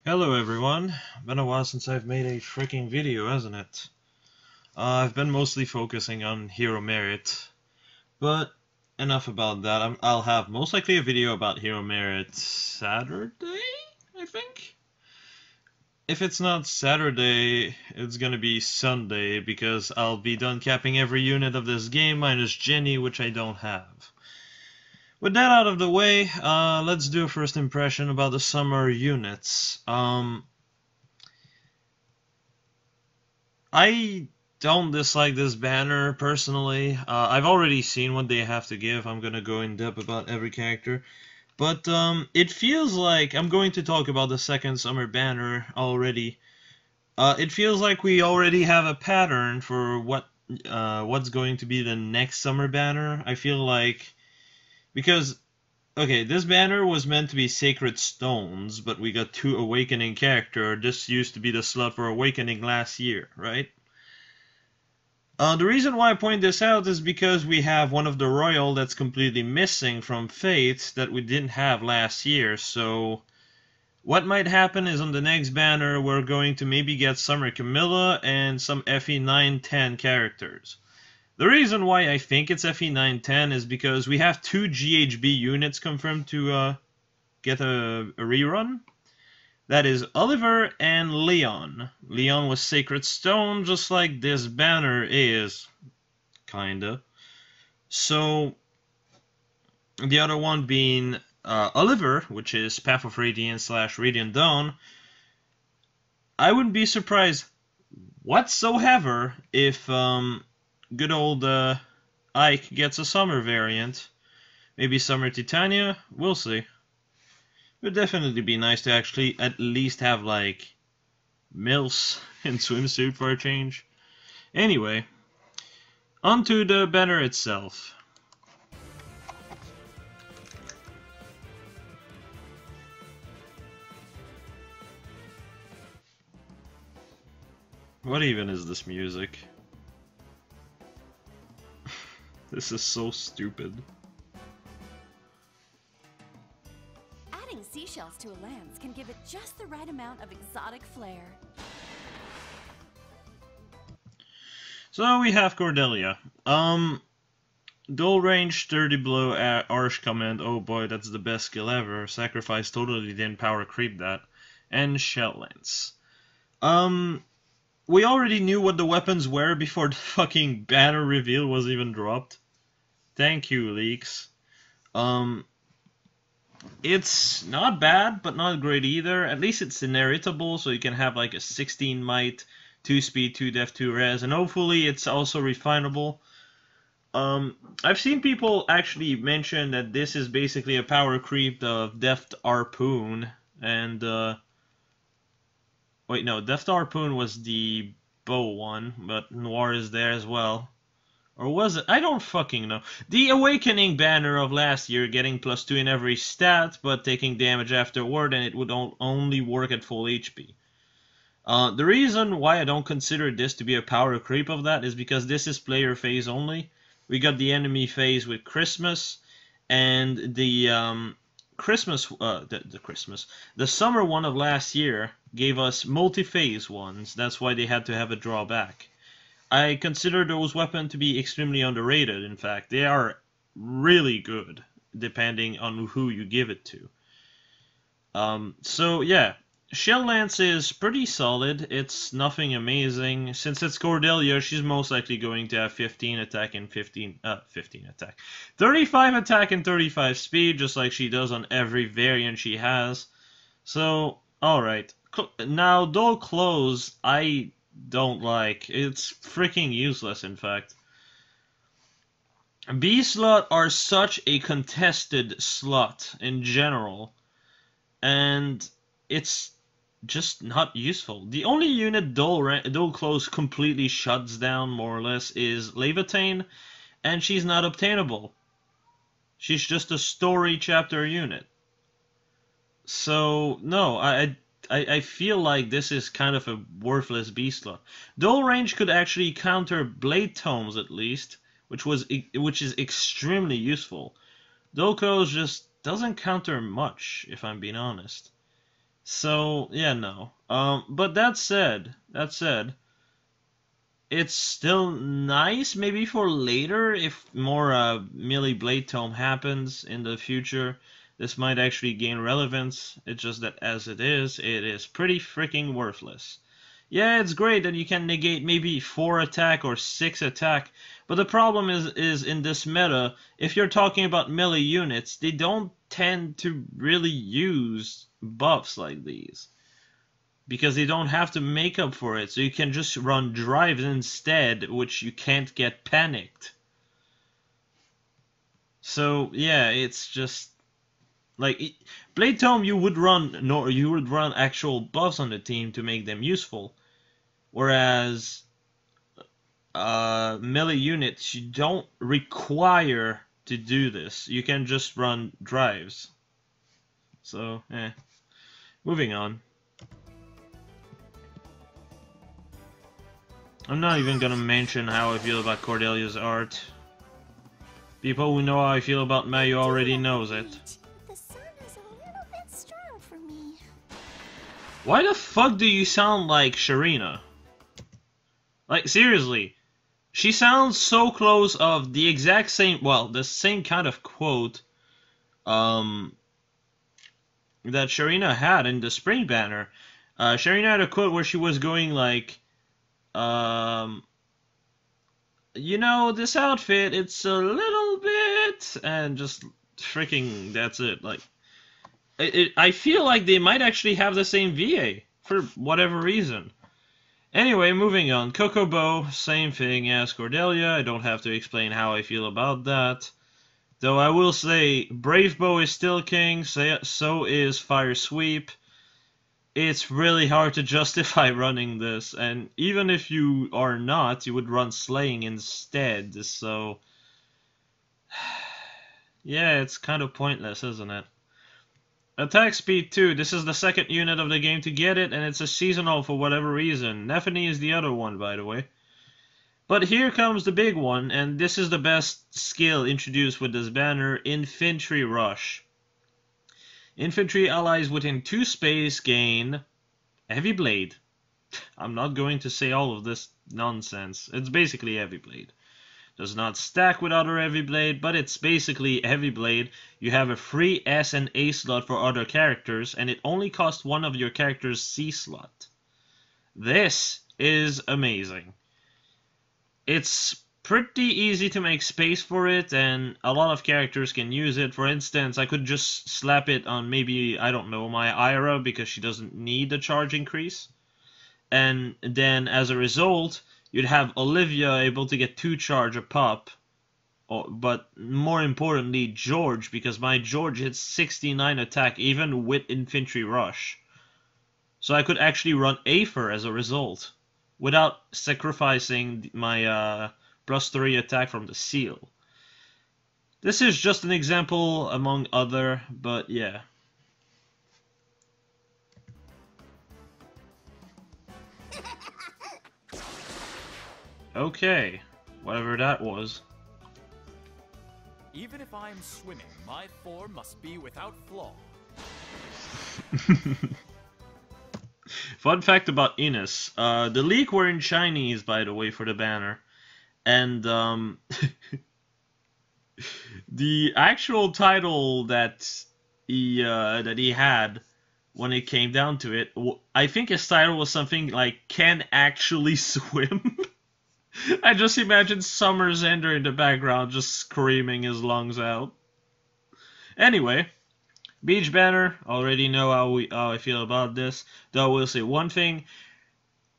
Hello everyone, been a while since I've made a freaking video, hasn't it? I've been mostly focusing on Hero Merit, but enough about that. I'll have most likely a video about Hero Merit Saturday, I think? If it's not Saturday, it's gonna be Sunday, because I'll be done capping every unit of this game minus Jenny, which I don't have. With that out of the way, let's do a first impression about the summer units. I don't dislike this banner, personally. I've already seen what they have to give. I'm gonna go in depth about every character. But it feels like I'm going to talk about the second summer banner already. It feels like we already have a pattern for what's going to be the next summer banner. I feel like... Because, okay, this banner was meant to be Sacred Stones, but we got 2 Awakening character. This used to be the slot for Awakening last year, right? The reason why I point this out is because we have one of the Royal that's completely missing from Fate that we didn't have last year, so... What might happen is on the next banner we're going to maybe get Summer Camilla and some FE 9-10 characters. The reason why I think it's FE 9-10 is because we have 2 GHB units confirmed to get a rerun. That is Oliver and Leon. Leon was Sacred Stone, just like this banner is. Kinda. So, the other one being Oliver, which is Path of Radiance / Radiant Dawn. I wouldn't be surprised whatsoever if... good old Ike gets a summer variant. Maybe Summer Titania? We'll see. It would definitely be nice to actually at least have, like, Mills in swimsuit for a change. Anyway, onto the banner itself. What even is this music? This is so stupid. Adding seashells to a lance can give it just the right amount of exotic flair. So we have Cordelia. Dual range, 30 blow, Arch command. Oh boy, that's the best skill ever. Sacrifice totally didn't power creep that. And Shell Lance. We already knew what the weapons were before the fucking banner reveal was even dropped. Thank you, leaks. It's not bad, but not great either. At least it's ineritable, so you can have like a 16 might, 2 speed, 2 def, 2 res, and hopefully it's also refinable. I've seen people actually mention that this is basically a power creep of Deft Harpoon, and wait, no, Deft Harpoon was the bow one, but Noir is there as well. Or was it? I don't fucking know. The Awakening banner of last year, getting +2 in every stat, but taking damage afterward, and it would only work at full HP. The reason why I don't consider this to be a power creep of that is because this is player phase only. We got the enemy phase with Christmas, and the the summer one of last year gave us multi-phase ones. That's why they had to have a drawback. I consider those weapons to be extremely underrated, in fact. They are really good, depending on who you give it to. So yeah, Shell Lance is pretty solid. It's nothing amazing. Since it's Cordelia, she's most likely going to have 15 attack and 15 attack. 35 attack and 35 speed, just like she does on every variant she has. So, alright. Now, Dual Close, I don't like. It's freaking useless, in fact. B slot are such a contested slot in general, and it's just not useful. The only unit Dual Close completely shuts down, more or less, is Levitain, and she's not obtainable. She's just a story chapter unit. So, no, I feel like this is kind of a worthless B slot. Dual range could actually counter Blade Tomes at least, which is extremely useful. Dual Close just doesn't counter much, if I'm being honest. So yeah, no. But that said, it's still nice maybe for later if more melee blade tome happens in the future. This might actually gain relevance. It's just that as it is pretty freaking worthless. Yeah, it's great that you can negate maybe 4 attack or 6 attack, but the problem is in this meta, if you're talking about melee units, they don't tend to really use buffs like these. Because they don't have to make up for it, so you can just run drives instead, which you can't get panicked. So yeah, it's just like Blade Tome. You would run actual buffs on the team to make them useful, whereas melee units you don't require to do this. You can just run drives. So moving on. I'm not even gonna mention how I feel about Cordelia's art. People who know how I feel about Mayu already knows it. The sun is a little bit strong for me. Why the fuck do you sound like Sharina? Like, seriously. She sounds so close of the exact same, well, the same kind of quote, that Sharina had in the Spring Banner. Sharina had a quote where she was going like, you know, this outfit, it's a little bit, and just freaking, that's it. Like, I feel like they might actually have the same VA, for whatever reason. Anyway, moving on. Kokobo, same thing as Cordelia. I don't have to explain how I feel about that. Though I will say, Brave Bow is still king, so is Fire Sweep. It's really hard to justify running this, and even if you are not, you would run Slaying instead, so... yeah, it's kind of pointless, isn't it? Attack speed 2, this is the second unit of the game to get it, and it's a seasonal for whatever reason. Nephany is the other one, by the way. But here comes the big one, and this is the best skill introduced with this banner, Infantry Rush. Infantry allies within 2 space gain Heavy Blade. I'm not going to say all of this nonsense. It's basically Heavy Blade. Does not stack with other Heavy Blade, but it's basically Heavy Blade. You have a free S and A slot for other characters, and it only costs one of your character's C slot. This is amazing. It's pretty easy to make space for it, and a lot of characters can use it. For instance, I could just slap it on maybe, I don't know, my Ira, because she doesn't need a charge increase. And then, as a result, you'd have Olivia able to get 2 charge a pop. But more importantly, George, because my George hits 69 attack even with Infantry Rush. So I could actually run Aether as a result, without sacrificing my +3 attack from the seal. This is just an example among other, but yeah. Okay, whatever that was. Even if I'm swimming, my form must be without flaw. Fun fact about ENOS. The leak were in Chinese, by the way, for the banner. And the actual title that he had when it came down to it, I think his title was something like "Can Actually Swim." I just imagine Summer's Ender in the background just screaming his lungs out. Anyway, Beach Banner, already know how I feel about this. Though I will say one thing,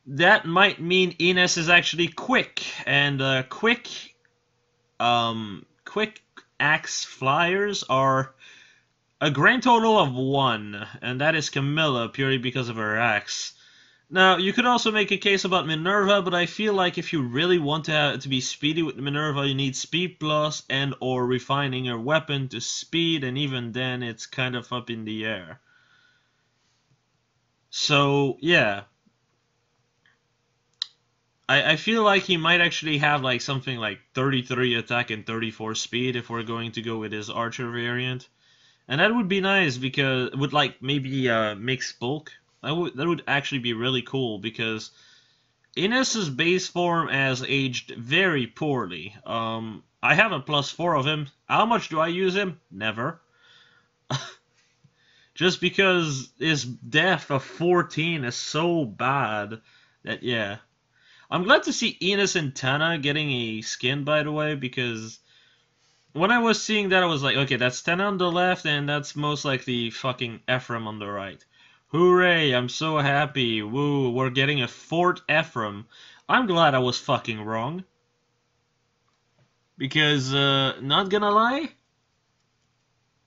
that might mean ENOS is actually quick, and quick axe flyers are a grand total of 1, and that is Camilla, purely because of her axe. Now, you could also make a case about Minerva, but I feel like if you really want to be speedy with Minerva, you need Speed Plus and or refining your weapon to speed, and even then, it's kind of up in the air. So, yeah. I feel like he might actually have like something like 33 attack and 34 speed if we're going to go with his Archer variant. And that would be nice because with like maybe mixed bulk. That would actually be really cool because ENOS's base form has aged very poorly. I have a +4 of him. How much do I use him? Never. Just because his death of 14 is so bad that, yeah. I'm glad to see ENOS and Tana getting a skin, by the way, because when I was seeing that, I was like, okay, that's Tana on the left, and that's most likely fucking Ephraim on the right. Hooray, I'm so happy. Woo, we're getting a 4th Ephraim. I'm glad I was fucking wrong. Because, not gonna lie,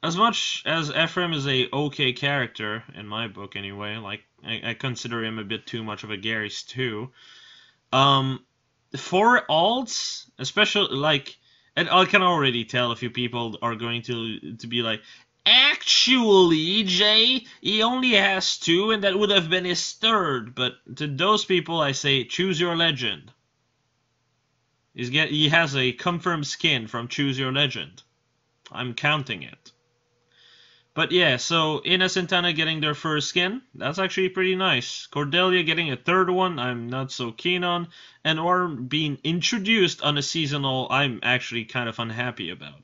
as much as Ephraim is a okay character, in my book anyway, like, I consider him a bit too much of a Garry's too. For alts, especially, like, and I can already tell a few people are going to be like, actually, Jay, he only has 2, and that would have been his 3rd. But to those people, I say, choose your legend. He has a confirmed skin from Choose Your Legend. I'm counting it. But yeah, so ENOS and Tana getting their first skin, that's actually pretty nice. Cordelia getting a 3rd one, I'm not so keen on. And Noir being introduced on a seasonal, I'm actually kind of unhappy about.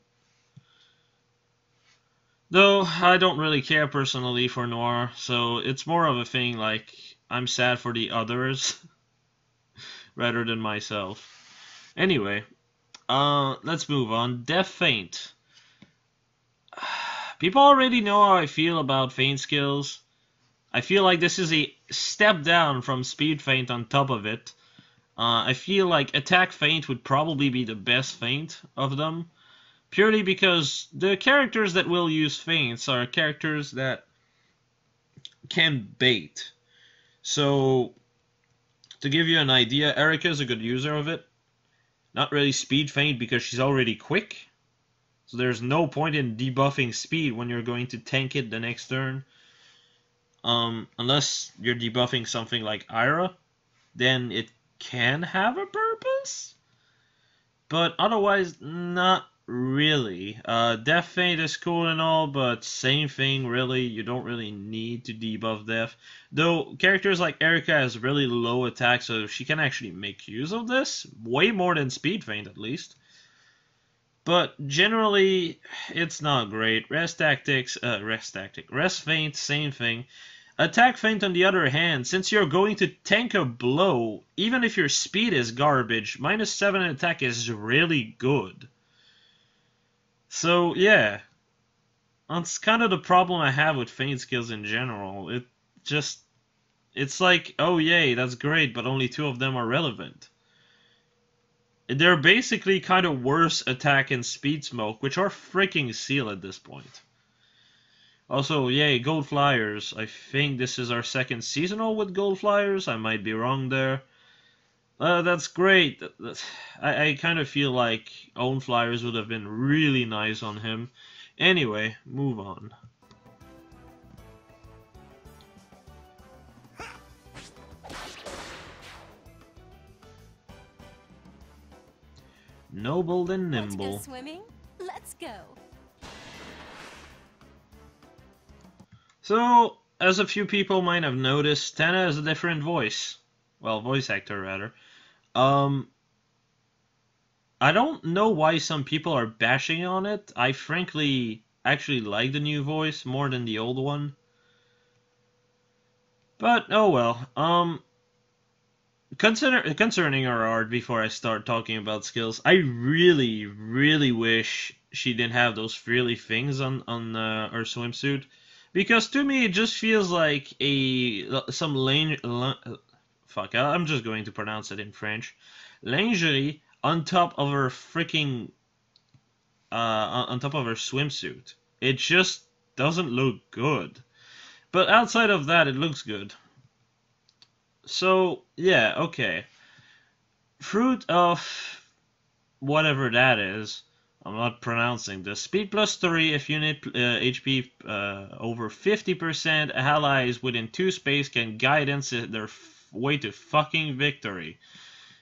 Though, I don't really care personally for Noir, so it's more of a thing like, I'm sad for the others, rather than myself. Anyway, let's move on. Death Feint. People already know how I feel about feint skills. I feel like this is a step down from speed feint on top of it. I feel like attack feint would probably be the best feint of them. Purely because the characters that will use feints are characters that can bait. So, to give you an idea, Erica is a good user of it. Not really speed feint because she's already quick. So there's no point in debuffing speed when you're going to tank it the next turn. Unless you're debuffing something like Ira, then it can have a purpose. But otherwise, not really. Death Feint is cool and all, but same thing really. You don't really need to debuff Death. Though characters like Erica has really low attack, so she can actually make use of this. Way more than Speed Feint at least. But generally, it's not great. Rest Feint, same thing. Attack Feint on the other hand, since you're going to tank a blow, even if your speed is garbage, -7 in attack is really good. So, yeah. That's kind of the problem I have with feint skills in general. It's like, oh yay, that's great, but only 2 of them are relevant. They're basically kind of worse attack and speed smoke, which are freaking seal at this point. Also, yay, Gold Flyers. I think this is our 2nd seasonal with Gold Flyers. I might be wrong there. That's great. I kind of feel like Own Flyers would have been really nice on him. Anyway, move on. Noble and Nimble. Want to go swimming? Let's go. So, as a few people might have noticed, Tana has a different voice. Well, voice actor, rather. I don't know why some people are bashing on it. I frankly actually like the new voice more than the old one. But, oh well. Concerning her art, before I start talking about skills, I really, really wish she didn't have those frilly things on her swimsuit. Because to me, it just feels like I'm just going to pronounce it in French. Lingerie on top of her freaking on top of her swimsuit. It just doesn't look good. But outside of that, it looks good. So, yeah, okay. Fruit of whatever that is. I'm not pronouncing this. Speed +3 if unit HP over 50%. Allies within 2 space can guidance their way to fucking victory.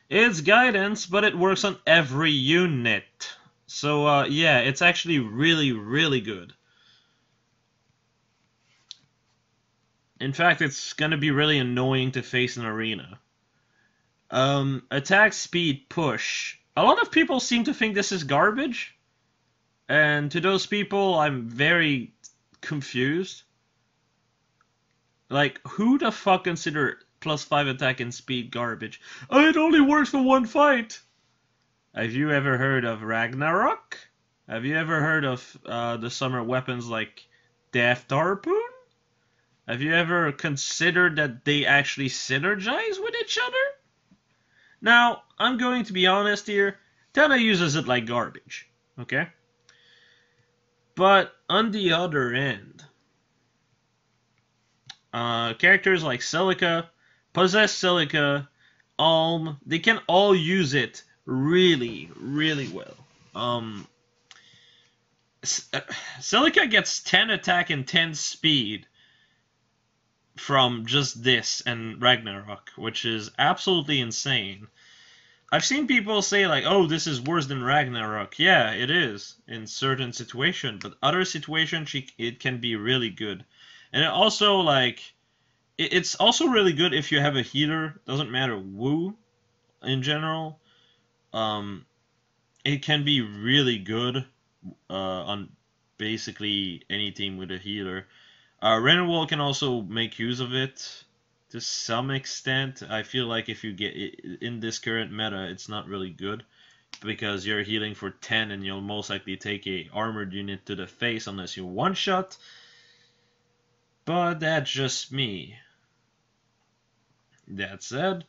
It's guidance, but it works on every unit. So, yeah, it's actually really, really good. In fact, it's gonna be really annoying to face in arena. Attack speed push. A lot of people seem to think this is garbage. And to those people, I'm very confused. Like, who the fuck consider +5 attack and speed garbage? Oh, it only works for one fight! Have you ever heard of Ragnarok? Have you ever heard of the summer weapons like Death Harpoon? Have you ever considered that they actually synergize with each other? Now, I'm going to be honest here. Tana uses it like garbage, okay? But on the other end, characters like Celica, Possessed Celica, Alm, they can all use it really, really well. Celica gets 10 attack and 10 speed from just this and Ragnarok, which is absolutely insane. I've seen people say like, oh, this is worse than Ragnarok. Yeah, it is in certain situations, but other situations it can be really good. And it also like it's also really good if you have a healer. Doesn't matter who in general. It can be really good on basically any team with a healer. Renewal can also make use of it to some extent. I feel like if you get in this current meta, it's not really good because you're healing for 10 and you'll most likely take a armored unit to the face unless you one-shot. But that's just me. That said,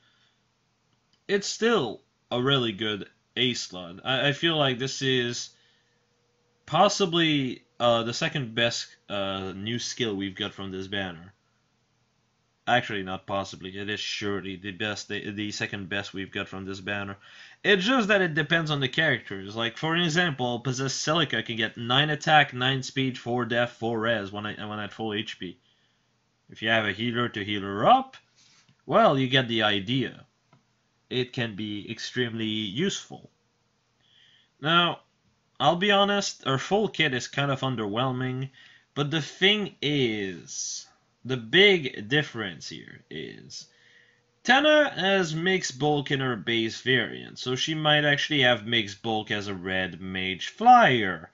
it's still a really good ace slot. I feel like this is possibly the second best new skill we've got from this banner. Actually, not possibly. It is surely the second best we've got from this banner. It's just that it depends on the characters. Like, for example, Possessed Celica can get 9 attack, 9 speed, 4 def, 4 res when at full HP. If you have a healer to heal her up, well, you get the idea. It can be extremely useful. Now, I'll be honest, her full kit is kind of underwhelming, but the thing is, the big difference here is Tana has mixed bulk in her base variant, so she might actually have mixed bulk as a red mage flyer.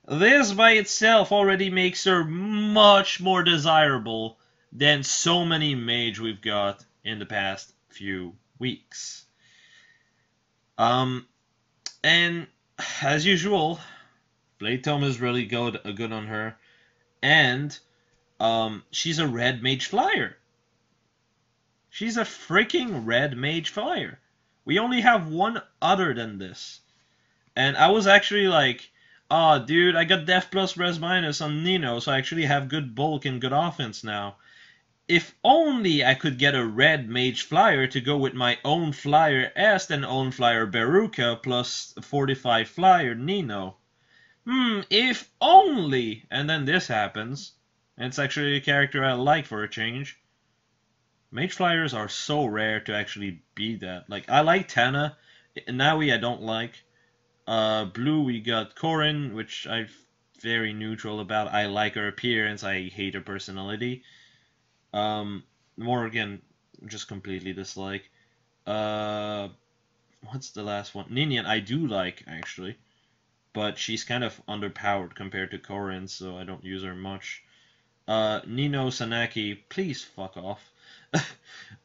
This by itself already makes her much more desirable than so many mage we've got in the past few weeks. And as usual, Blade Tome is really good on her, and she's a red mage flyer. She's a freaking red mage flyer. We only have one other than this. And I was actually like, oh, dude, I got def plus res minus on Nino, so I actually have good bulk and good offense now. If only I could get a red mage flyer to go with my own flyer Est and own flyer Beruka plus 45 flyer Nino. If only! And then this happens. And it's actually a character I like for a change. Mage flyers are so rare to actually be that. Like, I like Tana. Naui I don't like. Blue we got Corin, which I'm very neutral about. I like her appearance. I hate her personality. Morgan, just completely dislike. What's the last one? Ninian I do like, actually. But she's kind of underpowered compared to Corin, so I don't use her much. Nino, Sanaki, please fuck off.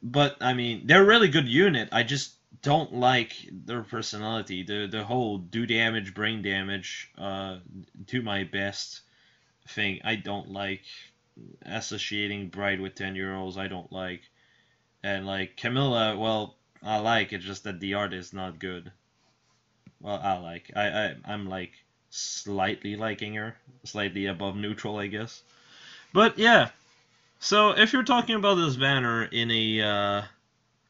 But, I mean, they're a really good unit. I just don't like their personality. The whole do damage, brain damage, do my best thing. I don't like associating Bride with 10-year-olds. I don't like. And, like, Camilla, well, I like. It's just that the art is not good. Well, I like. I'm, like, slightly liking her. Slightly above neutral, I guess. But, yeah. So, if you're talking about this banner in a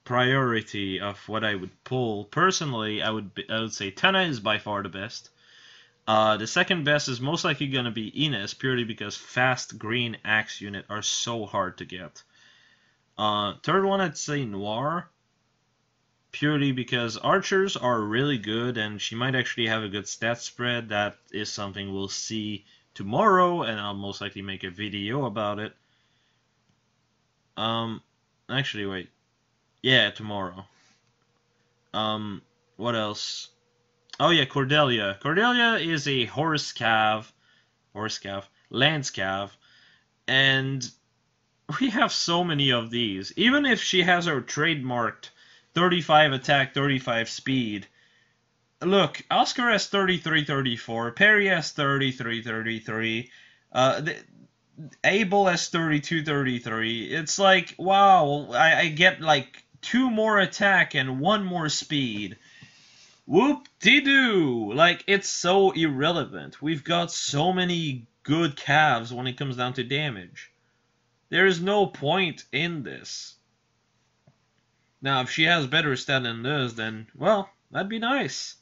priority of what I would pull, personally, I would say Tana is by far the best. The second best is most likely going to be ENOS, purely because fast green axe unit are so hard to get. Third one, I'd say Noir, purely because archers are really good, and she might actually have a good stat spread. That is something we'll see tomorrow, and I'll most likely make a video about it. Actually, wait. Yeah, tomorrow. What else? Oh yeah, Cordelia. Cordelia is a horse cav, lance cav, and we have so many of these. Even if she has her trademarked 35 attack, 35 speed. Look, Oscar has 33, 34. Perry has 33, 33. Abel has 32, 33. It's like, wow, I get like 2 more attack and 1 more speed. Whoop-de-doo! Like, it's so irrelevant. We've got so many good calves when it comes down to damage. There is no point in this. Now, if she has better stat than this, then, well, that'd be nice.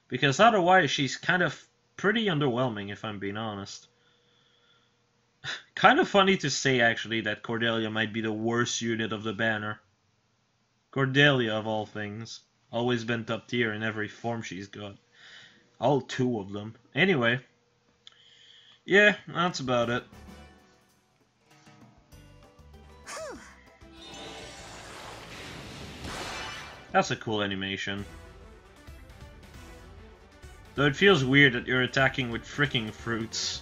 Because otherwise, she's kind of pretty underwhelming, if I'm being honest. Kind of funny to say, actually, that Cordelia might be the worst unit of the banner. Cordelia, of all things. Always been top tier in every form she's got. All 2 of them. Anyway. Yeah, that's about it. That's a cool animation. Though it feels weird that you're attacking with freaking fruits.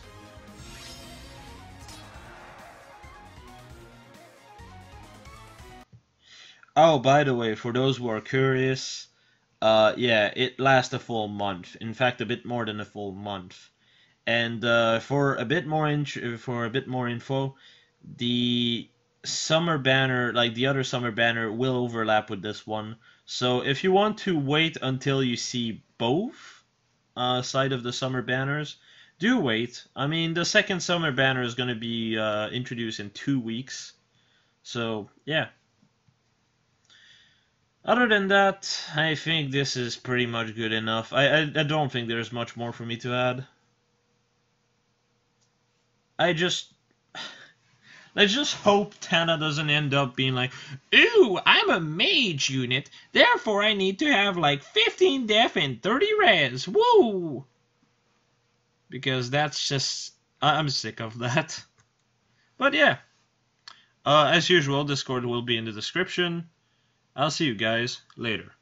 Oh, by the way, for those who are curious, yeah, it lasts a full month. In fact, a bit more than a full month. And for a bit more info, the summer banner, like the other summer banner, will overlap with this one. So if you want to wait until you see both side of the summer banners, do wait. I mean, the second summer banner is going to be introduced in 2 weeks. So, yeah. Other than that, I think this is pretty much good enough. I don't think there's much more for me to add. Let's just hope Tana doesn't end up being like, ooh, I'm a mage unit, therefore I need to have like 15 def and 30 res, woo! Because that's just, I'm sick of that. But yeah, as usual, Discord will be in the description. I'll see you guys later.